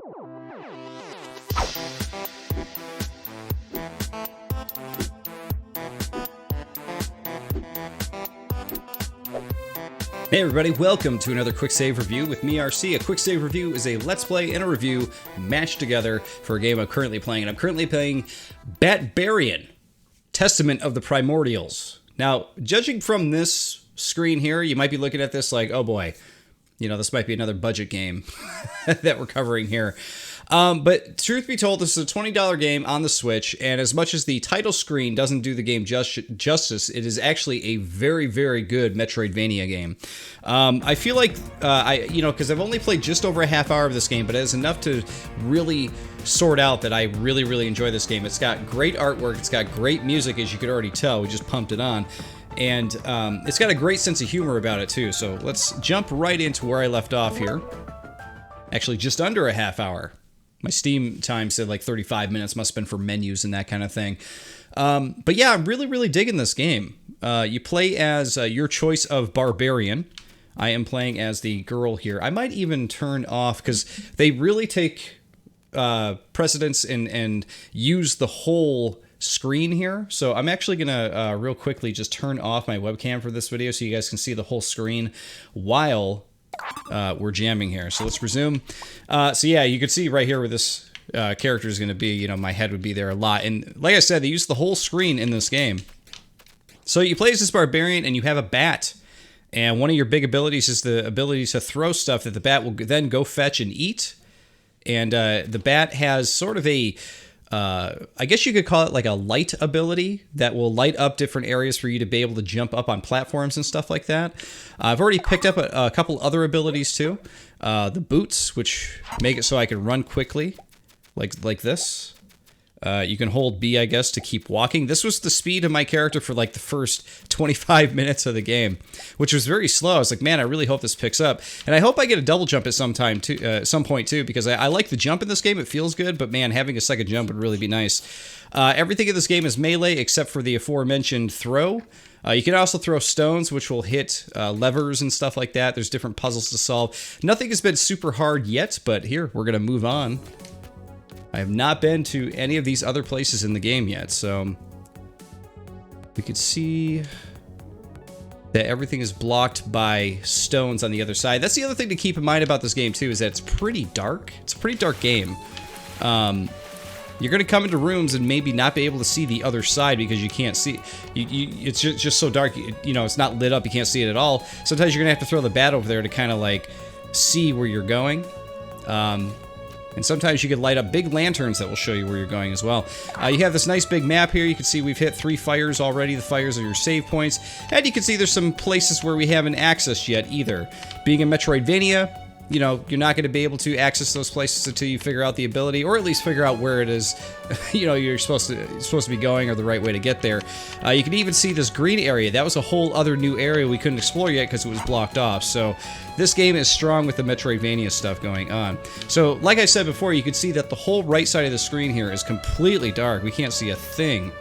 Hey everybody, welcome to another Quicksave Review with me, RC. A Quicksave Review is a Let's Play and a review mashed together for a game I'm currently playing, and I'm currently playing Batbarian, Testament of the Primordials. Now, judging from this screen here, you might be looking at this like, oh boy, you know, this might be another budget game that we're covering here. But truth be told, this is a $20 game on the Switch, and as much as the title screen doesn't do the game justice, it is actually a very, very good Metroidvania game. I feel like, because I've only played just over a half hour of this game, but it has enough to really sort out that I really, really enjoy this game. It's got great artwork, it's got great music, as you could already tell, we just pumped it on. And it's got a great sense of humor about it, too. So let's jump right into where I left off here. Actually, just under a half hour. My Steam time said like 35 minutes, must have been for menus and that kind of thing. But yeah, I'm really, really digging this game. You play as your choice of Barbarian. I am playing as the girl here. I might even turn off, because they really take precedence and use the whole screen here. So I'm actually going to real quickly just turn off my webcam for this video so you guys can see the whole screen while we're jamming here. So let's resume. So yeah, you can see right here where this character is going to be. You know, my head would be there a lot. And like I said, they use the whole screen in this game. So you play as this barbarian and you have a bat. And one of your big abilities is the ability to throw stuff that the bat will then go fetch and eat. And the bat has sort of a I guess you could call it like a light ability that will light up different areas for you to be able to jump up on platforms and stuff like that. I've already picked up a couple other abilities too. The boots, which make it so I can run quickly, like this. You can hold B, I guess, to keep walking. This was the speed of my character for like the first 25 minutes of the game, which was very slow. I was like, man, I really hope this picks up. And I hope I get a double jump at some point too, because I like the jump in this game. It feels good, but man, having a second jump would really be nice. Everything in this game is melee except for the aforementioned throw. You can also throw stones, which will hit levers and stuff like that. There's different puzzles to solve. Nothing has been super hard yet, but here, we're going to move on. I have not been to any of these other places in the game yet, so we could see that everything is blocked by stones on the other side. That's the other thing to keep in mind about this game, too, is that it's pretty dark. It's a pretty dark game. You're going to come into rooms and maybe not be able to see the other side because you can't see. It's just so dark, you know, it's not lit up, you can't see it at all. Sometimes you're going to have to throw the bat over there to kind of, like, see where you're going. And sometimes you could light up big lanterns that will show you where you're going as well. You have this nice big map here. You can see we've hit 3 fires already. The fires are your save points. And you can see there's some places where we haven't accessed yet either. Being a Metroidvania, you know, you're not going to be able to access those places until you figure out the ability, or at least figure out where it is, you know, you're supposed to be going, or the right way to get there. You can even see this green area. That was a whole other new area we couldn't explore yet because it was blocked off. So this game is strong with the Metroidvania stuff going on. So like I said before, you can see that the whole right side of the screen here is completely dark. We can't see a thing.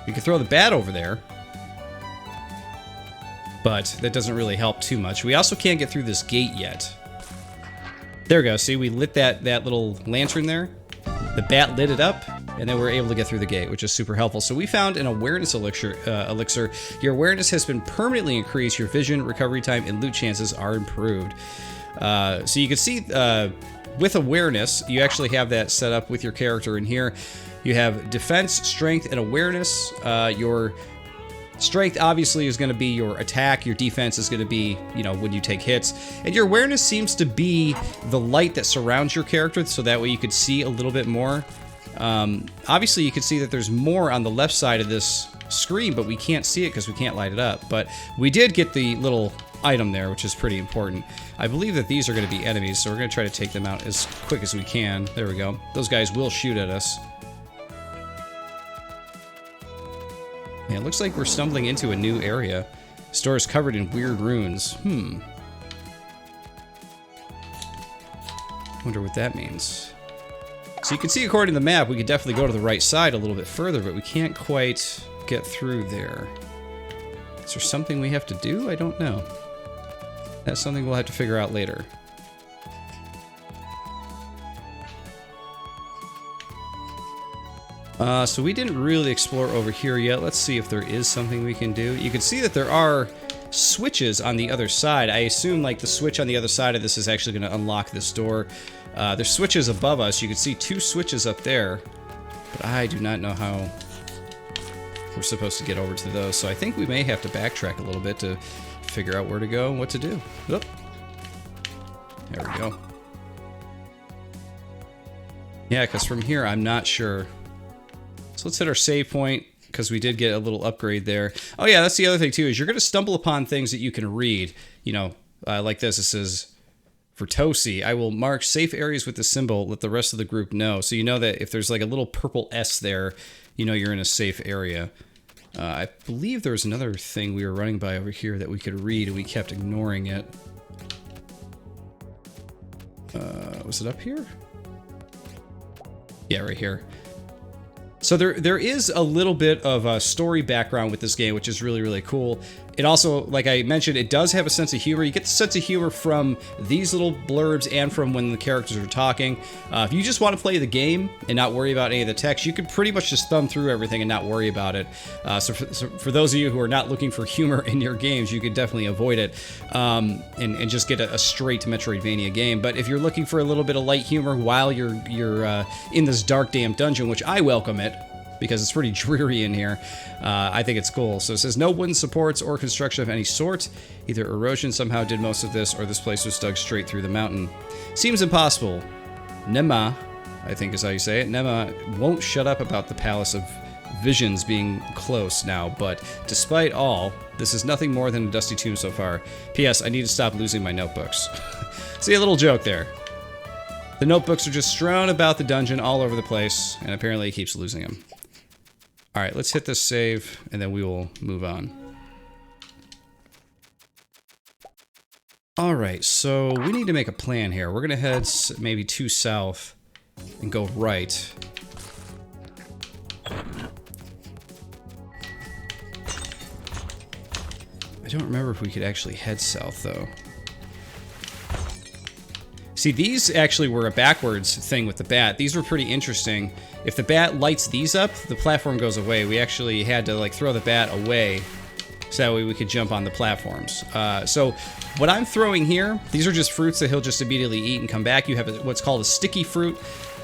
You can throw the bat over there, but that doesn't really help too much. We also can't get through this gate yet. There we go. See, we lit that little lantern there. The bat lit it up, and then we were able to get through the gate, which is super helpful. So we found an awareness elixir. Your awareness has been permanently increased. Your vision, recovery time, and loot chances are improved. So you can see with awareness, you actually have that set up with your character in here. You have defense, strength, and awareness. Your strength obviously is going to be your attack. Your defense is going to be, you know, when you take hits. And your awareness seems to be the light that surrounds your character, so that way you could see a little bit more. Obviously, you can see that there's more on the left side of this screen, but we can't see it because we can't light it up. But we did get the little item there, which is pretty important. I believe that these are going to be enemies, so we're going to try to take them out as quick as we can. There we go. Those guys will shoot at us. Yeah, it looks like we're stumbling into a new area. Store is covered in weird runes. Wonder what that means. So you can see, according to the map, we could definitely go to the right side a little bit further, but we can't quite get through there. Is there something we have to do? I don't know. That's something we'll have to figure out later. So we didn't really explore over here yet. Let's see if there is something we can do. You can see that there are switches on the other side. I assume like the switch on the other side of this is actually going to unlock this door. There's switches above us. You can see 2 switches up there, but I do not know how we're supposed to get over to those. So I think we may have to backtrack a little bit to figure out where to go and what to do. Oop. There we go. Yeah, because from here I'm not sure. So let's hit our save point, because we did get a little upgrade there. Oh yeah, that's the other thing too, is you're going to stumble upon things that you can read. You know, like this. It says, for Tosi, I will mark safe areas with the symbol, let the rest of the group know. So you know that if there's like a little purple S there, you know you're in a safe area. I believe there was another thing we were running by over here that we could read, and we kept ignoring it. Was it up here? Yeah, right here. So there is a little bit of a story background with this game, which is really, really cool. It also, like I mentioned, it does have a sense of humor. You get the sense of humor from these little blurbs and from when the characters are talking. If you just want to play the game and not worry about any of the text, you can pretty much just thumb through everything and not worry about it. So for those of you who are not looking for humor in your games, you could definitely avoid it and just get a straight Metroidvania game. But if you're looking for a little bit of light humor while you're in this dark, damp dungeon, which I welcome it, because it's pretty dreary in here. I think it's cool. So it says, no wooden supports or construction of any sort. Either erosion somehow did most of this, or this place was dug straight through the mountain. Seems impossible. Nema, I think is how you say it, Nema won't shut up about the Palace of Visions being close now, but despite all, this is nothing more than a dusty tomb so far. P.S. I need to stop losing my notebooks. See, a little joke there. The notebooks are just strewn about the dungeon all over the place, and apparently he keeps losing them. Alright, let's hit this save, and then we will move on. Alright, so we need to make a plan here. We're going to head maybe 2 south and go right. I don't remember if we could actually head south, though. See, these actually were a backwards thing with the bat. These were pretty interesting. If the bat lights these up, the platform goes away. We actually had to like throw the bat away so that way we could jump on the platforms. So what I'm throwing here, these are just fruits that he'll just immediately eat and come back. You have what's called a sticky fruit,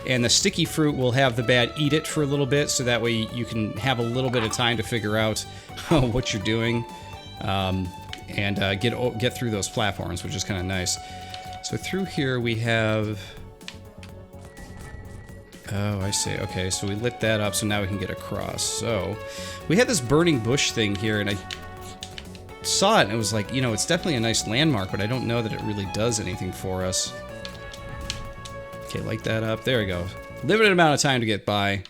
and the sticky fruit will have the bat eat it for a little bit, so that way you can have a little bit of time to figure out what you're doing and get through those platforms, which is kind of nice. So through here we have... Oh, I see. Okay, so we lit that up, so now we can get across. So we had this burning bush thing here, and I saw it, and it was like, you know, it's definitely a nice landmark, but I don't know that it really does anything for us. Okay, light that up. There we go. Limited amount of time to get by,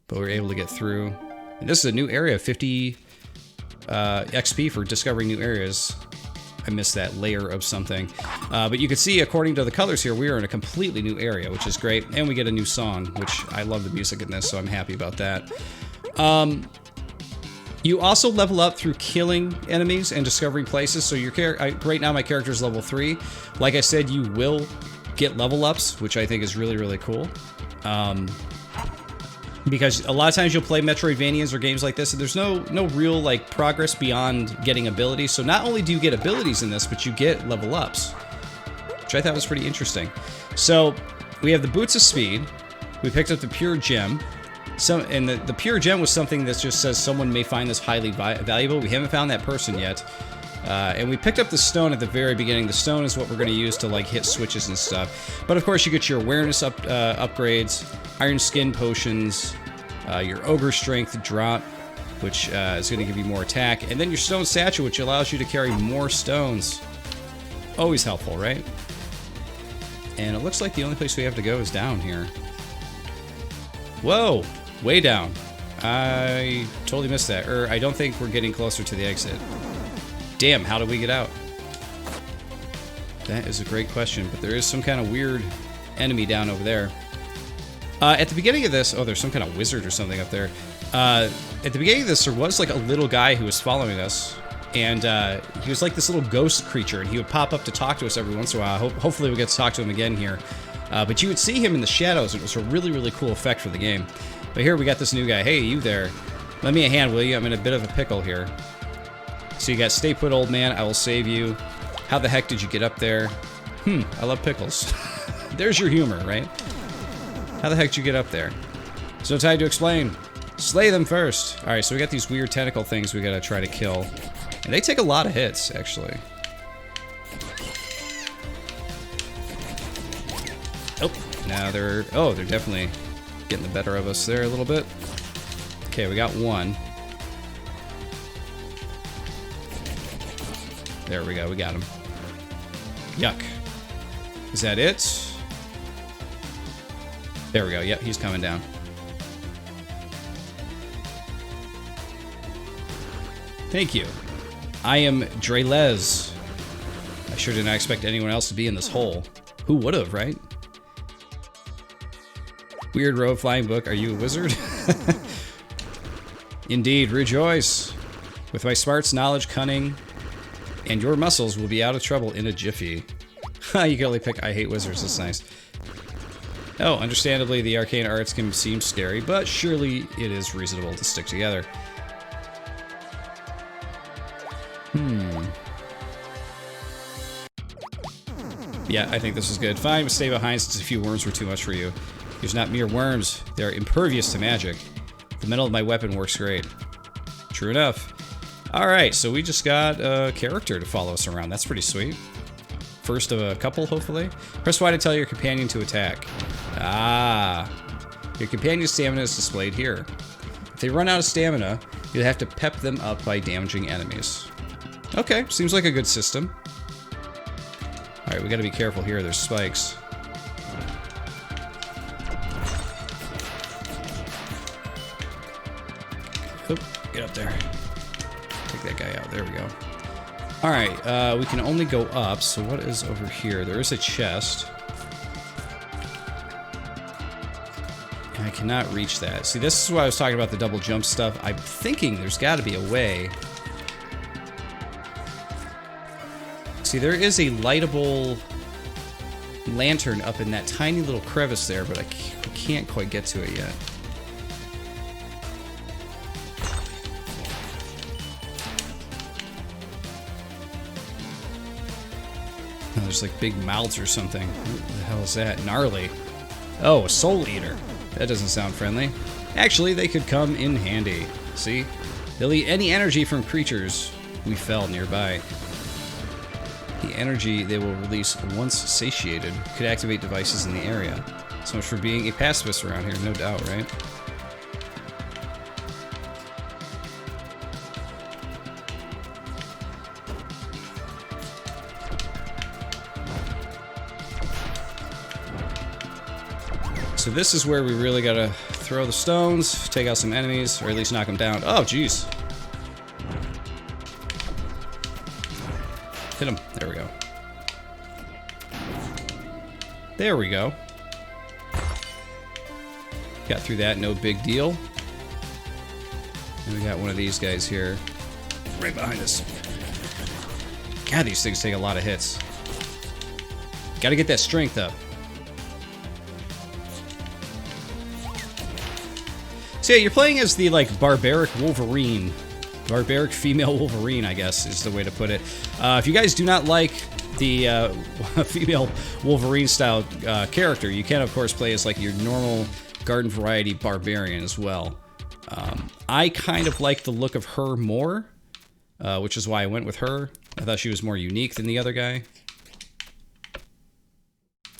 but we were able to get through. And this is a new area, 50 XP for discovering new areas. I missed that layer of something. But you can see, according to the colors here, we are in a completely new area, which is great. And we get a new song, which I love the music in this, so I'm happy about that. You also level up through killing enemies and discovering places. So your right now my character is level 3. Like I said, you will get level ups, which I think is really, really cool. Because a lot of times you'll play Metroidvanias or games like this, and there's no real like progress beyond getting abilities. So not only do you get abilities in this, but you get level ups, which I thought was pretty interesting. So we have the Boots of Speed. We picked up the Pure Gem. And the Pure Gem was something that just says someone may find this highly valuable. We haven't found that person yet. And we picked up the stone at the very beginning. The stone is what we're going to use to like hit switches and stuff. But of course you get your awareness upgrades, iron skin potions, your ogre strength drop, which is going to give you more attack, and then your stone satchel, which allows you to carry more stones. Always helpful, right? And it looks like the only place we have to go is down here. Whoa, way down. I totally missed that. I don't think we're getting closer to the exit. Damn, how did we get out? That is a great question, but there is some kind of weird enemy down over there. At the beginning of this, oh, there's some kind of wizard or something up there. At the beginning of this, there was like a little guy who was following us, and he was like this little ghost creature, and he would pop up to talk to us every once in a while. Hopefully we get to talk to him again here. But you would see him in the shadows, and it was a really, really cool effect for the game. But here we got this new guy. Hey, you there. Lend me a hand, will you? I'm in a bit of a pickle here. So you got stay put, old man. I will save you. How the heck did you get up there? I love pickles. There's your humor, right? How the heck did you get up there? There's no time to explain. Slay them first. Alright, so we got these weird tentacle things we gotta try to kill. And they take a lot of hits, actually. Oh, now they're definitely getting the better of us there a little bit. Okay, we got one. There we go, we got him. Yuck. Is that it? There we go, yep, he's coming down. Thank you. I am Drelez. I sure did not expect anyone else to be in this hole. Who would have, right? Weird road flying book. Are you a wizard? Indeed, rejoice. With my smarts, knowledge, cunning, and your muscles will be out of trouble in a jiffy. You can only pick I hate wizards. That's nice. Oh, understandably, the arcane arts can seem scary, but surely it is reasonable to stick together. Yeah, I think this is good. Fine, but stay behind since a few worms were too much for you. These are not mere worms. They are impervious to magic. The metal of my weapon works great. True enough. Alright, so we just got a character to follow us around. That's pretty sweet. First of a couple, hopefully. Press Y to tell your companion to attack. Ah. Your companion's stamina is displayed here. If they run out of stamina, you'll have to pep them up by damaging enemies. Okay, seems like a good system. Alright, we gotta be careful here. There's spikes. Oop, get up there. Take that guy out. There we go. Alright, we can only go up, so what is over here? There is a chest. And I cannot reach that. See, this is why I was talking about the double jump stuff. I'm thinking there's gotta be a way. See, there is a lightable lantern up in that tiny little crevice there, but I can't quite get to it yet. Oh, there's like big mouths or something. What the hell is that? Gnarly. Oh, a soul eater. That doesn't sound friendly. Actually, they could come in handy. See? They'll eat any energy from creatures we fell nearby. The energy they will release once satiated could activate devices in the area. So much for being a pacifist around here, no doubt, right? So this is where we really gotta throw the stones, take out some enemies, or at least knock them down. Oh, jeez. Hit him. There we go. There we go. Got through that, no big deal. And we got one of these guys here. Right behind us. God, these things take a lot of hits. Gotta get that strength up. So yeah, you're playing as the, like, barbaric Wolverine. Barbaric female Wolverine, I guess, is the way to put it. If you guys do not like the female Wolverine-style character, you can, of course, play as, like, your normal garden variety barbarian as well. I kind of like the look of her more, which is why I went with her. I thought she was more unique than the other guy.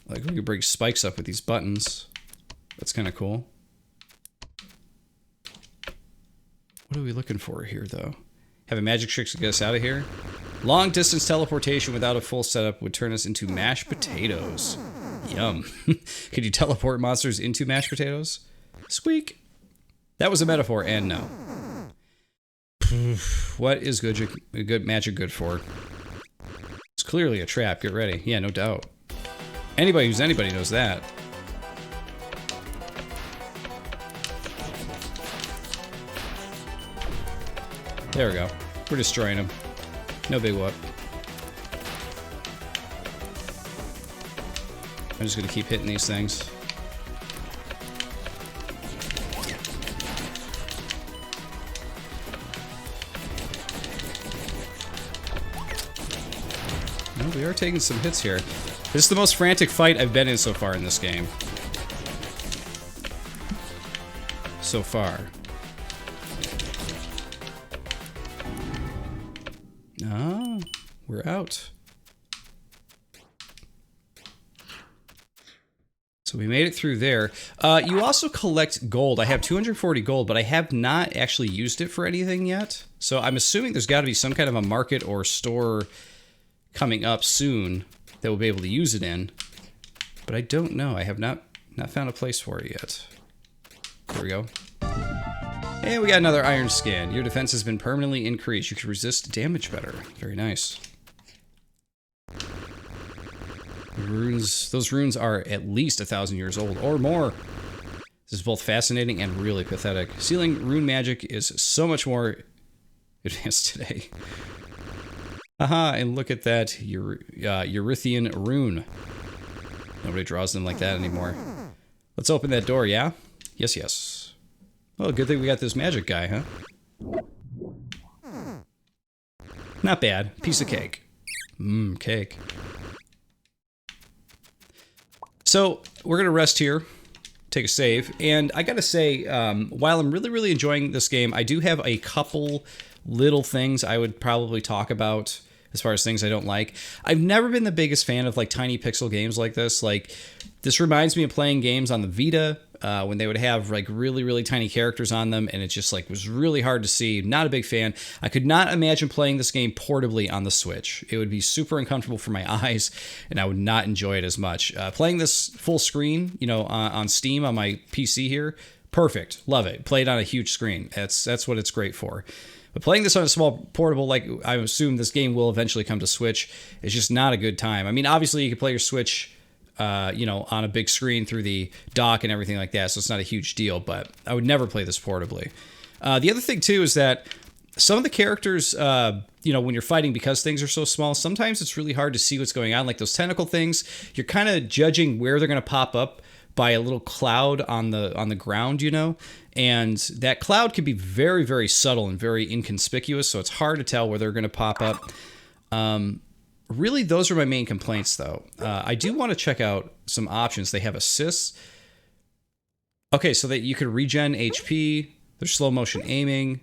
Like, we could bring spikes up with these buttons. That's kind of cool. What are we looking for here, though? Have a magic trick to get us out of here? Long distance teleportation without a full setup would turn us into mashed potatoes. Yum. Could you teleport monsters into mashed potatoes? Squeak. That was a metaphor, and no. What is good magic good for? It's clearly a trap. Get ready. Yeah, no doubt. Anybody who's anybody knows that. There we go. We're destroying him. No big whoop. I'm just gonna keep hitting these things. we are taking some hits here. This is the most frantic fight I've been in so far in this game. So far. Ah, we're out. So we made it through there. You also collect gold. I have 240 gold, but I have not actually used it for anything yet. So I'm assuming there's got to be some kind of a market or store coming up soon that we'll be able to use it in. But I don't know. I have not found a place for it yet. There we go. And we got another iron skin. Your defense has been permanently increased. You can resist damage better. Very nice. Runes, those runes are at least 1,000 years old or more. This is both fascinating and really pathetic. Sealing rune magic is so much more advanced today. Aha, and look at that Eurythian rune. Nobody draws them like that anymore. Let's open that door, yeah? Yes, yes. Well, good thing we got this magic guy, huh? Not bad. Piece of cake. Mmm, cake. So, we're going to rest here, take a save, and I gotta say, while I'm really, really enjoying this game, I do have a couple little things I would probably talk about as far as things I don't like. I've never been the biggest fan of, like, tiny pixel games like this. Like, this reminds me of playing games on the Vita, when they would have, like, really, really tiny characters on them, and it just, like, was really hard to see. Not a big fan. I could not imagine playing this game portably on the Switch. It would be super uncomfortable for my eyes, and I would not enjoy it as much. Playing this full screen, you know, on Steam on my PC here, perfect. Love it. Play it on a huge screen. That's what it's great for. But playing this on a small portable, like I assume this game will eventually come to Switch, is just not a good time. I mean, obviously you can play your Switch, you know, on a big screen through the dock and everything like that, so it's not a huge deal, but I would never play this portably. The other thing, too, is that some of the characters, you know, when you're fighting, because things are so small, sometimes it's really hard to see what's going on. Like those tentacle things, you're kind of judging where they're going to pop up by a little cloud on the ground, you know? And that cloud can be very, very subtle and very inconspicuous, so it's hard to tell where they're going to pop up. Really, those are my main complaints, though. I do want to check out some options. They have assists. Okay, so that you can regen HP. There's slow motion aiming.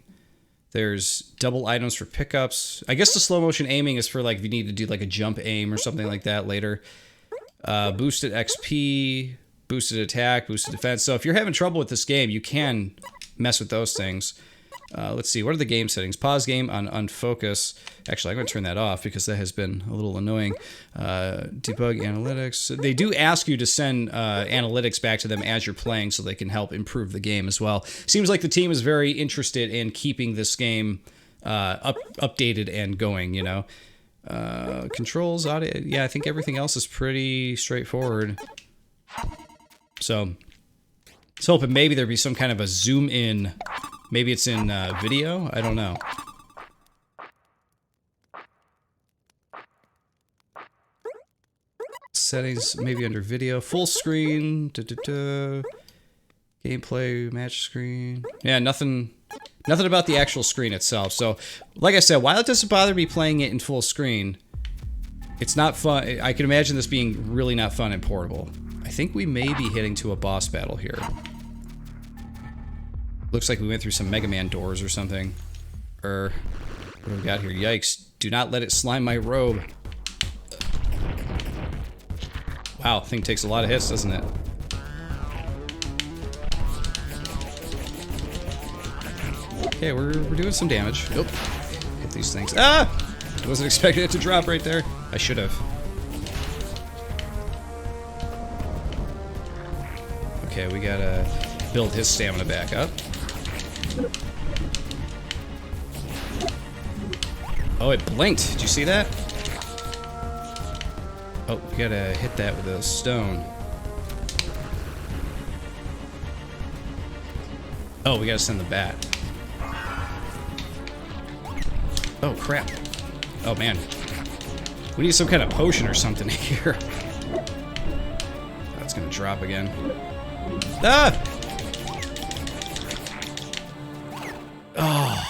There's double items for pickups. I guess the slow motion aiming is for, like, if you need to do, like, a jump aim or something like that later. Boosted XP, boosted attack, boosted defense. So if you're having trouble with this game, you can mess with those things. Let's see, what are the game settings? Pause game on unfocus. Actually, I'm going to turn that off because that has been a little annoying. Debug Analytics. They do ask you to send analytics back to them as you're playing so they can help improve the game as well. Seems like the team is very interested in keeping this game updated and going, you know. Controls, audio. Yeah, I think everything else is pretty straightforward. So, I was hoping maybe there'd be some kind of a zoom in. Maybe it's in video? I don't know. Settings, maybe under video. Full screen. Gameplay, match screen. Yeah, nothing about the actual screen itself. So, like I said, while it doesn't bother me playing it in full screen, it's not fun. I can imagine this being really not fun and portable. I think we may be heading to a boss battle here. Looks like we went through some Mega Man doors or something. What do we got here? Yikes. Do not let it slime my robe. Wow, thing takes a lot of hits, doesn't it? Okay, we're doing some damage. Nope. Hit these things. Ah! I wasn't expecting it to drop right there. I should have. Okay, we gotta build his stamina back up. Oh, it blinked. Did you see that? Oh, we gotta hit that with a stone. Oh, we gotta send the bat. Oh, crap. Oh, man. We need some kind of potion or something here. That's gonna drop again. Ah! Oh.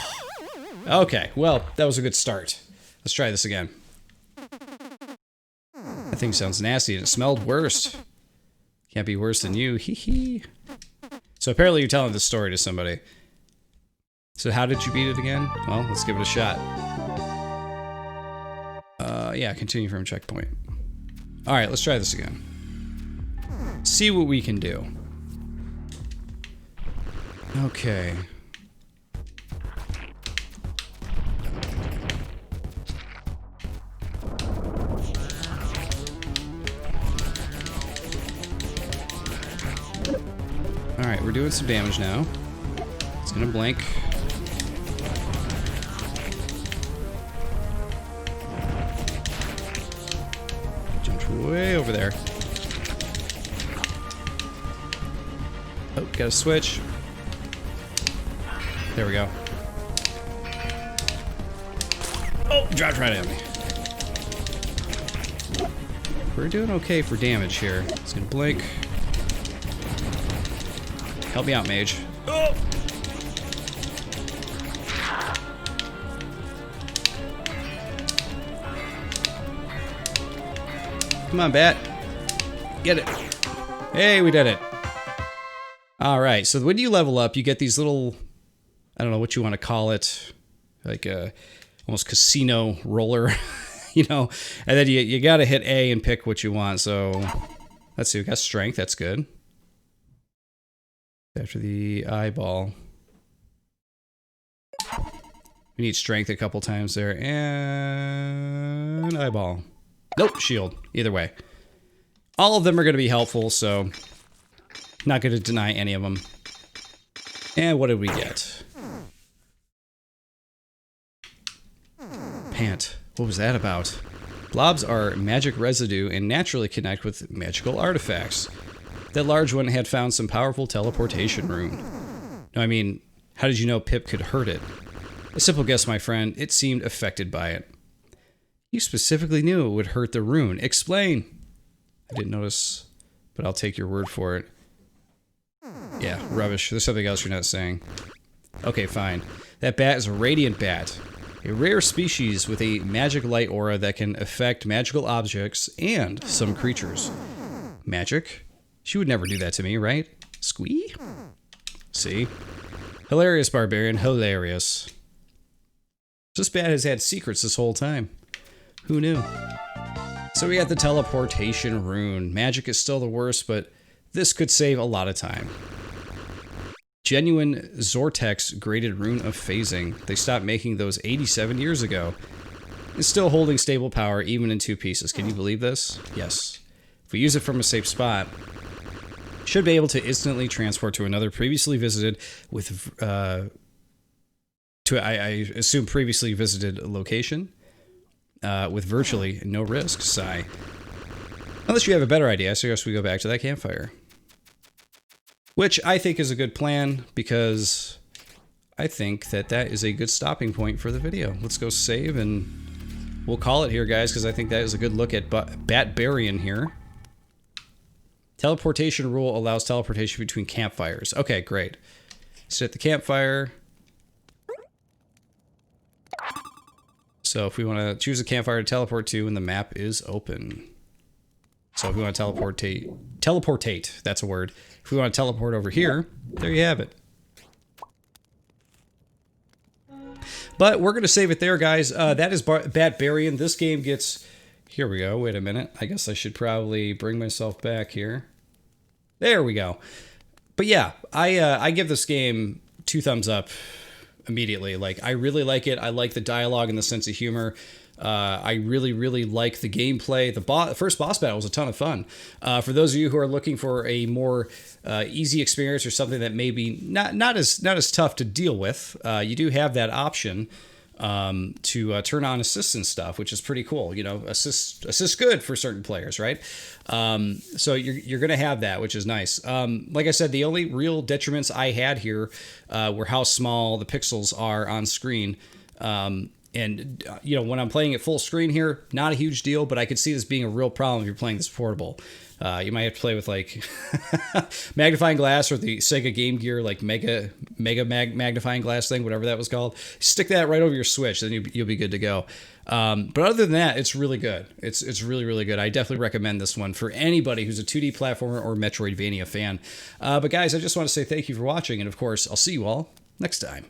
Okay, well, that was a good start. Let's try this again. That thing sounds nasty and it smelled worse. Can't be worse than you. Hee hee. So apparently you're telling this story to somebody. So how did you beat it again? Well, let's give it a shot. Yeah, continue from checkpoint. Alright, let's try this again. See what we can do. Okay. Alright, we're doing some damage now. It's gonna blink. Jumped way over there. Oh, gotta switch. There we go. Oh, dropped right at me. We're doing okay for damage here. It's gonna blink. Help me out, mage. Oh! Come on, bat. Get it. Hey, we did it. Alright, so when you level up, you get these little, I don't know what you want to call it, like a almost casino roller, you know, and then you got to hit A and pick what you want. So let's see, we got strength, that's good. After the eyeball. We need strength a couple times there, and eyeball. Nope, shield, either way. All of them are going to be helpful, so not going to deny any of them. And what did we get? Pant. What was that about? Blobs are magic residue and naturally connect with magical artifacts. That large one had found some powerful teleportation rune. No, I mean, how did you know Pip could hurt it? A simple guess, my friend. It seemed affected by it. You specifically knew it would hurt the rune. Explain. I didn't notice, but I'll take your word for it. Yeah, rubbish. There's something else you're not saying. Okay, fine. That bat is a radiant bat. A rare species with a magic light aura that can affect magical objects and some creatures. Magic? She would never do that to me, right? Squee? See? Hilarious, Barbarian. Hilarious. This bat has had secrets this whole time. Who knew? So we got the teleportation rune. Magic is still the worst, but this could save a lot of time. Genuine Zortex graded rune of phasing. They stopped making those 87 years ago. It's still holding stable power even in two pieces. Can you believe this? Yes. If we use it from a safe spot, should be able to instantly transport to another previously visited with I assume previously visited location with virtually no risk. Sigh. Unless you have a better idea, I suggest we go back to that campfire. Which I think is a good plan because I think that that is a good stopping point for the video. Let's go save and we'll call it here, guys, because I think that is a good look at Batbarian here. Teleportation rule allows teleportation between campfires. Okay, great. Sit at the campfire. So if we want to choose a campfire to teleport to, and the map is open. So if we want to teleportate, that's a word. If we want to teleport over here, there you have it. But we're going to save it there, guys. That is Batbarian. This game gets... Here we go. Wait a minute. I guess I should probably bring myself back here. There we go. But yeah, I give this game 2 thumbs up immediately. Like, I really like it. I like the dialogue and the sense of humor. I really, really like the gameplay. The first boss battle was a ton of fun. For those of you who are looking for a more easy experience or something that may be not as tough to deal with, you do have that option to turn on assist and stuff, which is pretty cool. You know, assist good for certain players, right? So you're gonna have that, which is nice. Like I said, the only real detriments I had here were how small the pixels are on screen. you know, when I'm playing it full screen here, not a huge deal, but I could see this being a real problem if you're playing this portable. You might have to play with like magnifying glass or the Sega Game Gear like mega magnifying glass thing, whatever that was called. Stick that right over your Switch, then you'll be good to go. But other than that, it's really good. It's really, really good. I definitely recommend this one for anybody who's a 2D platformer or Metroidvania fan. But guys, I just want to say thank you for watching, and of course, I'll see you all next time.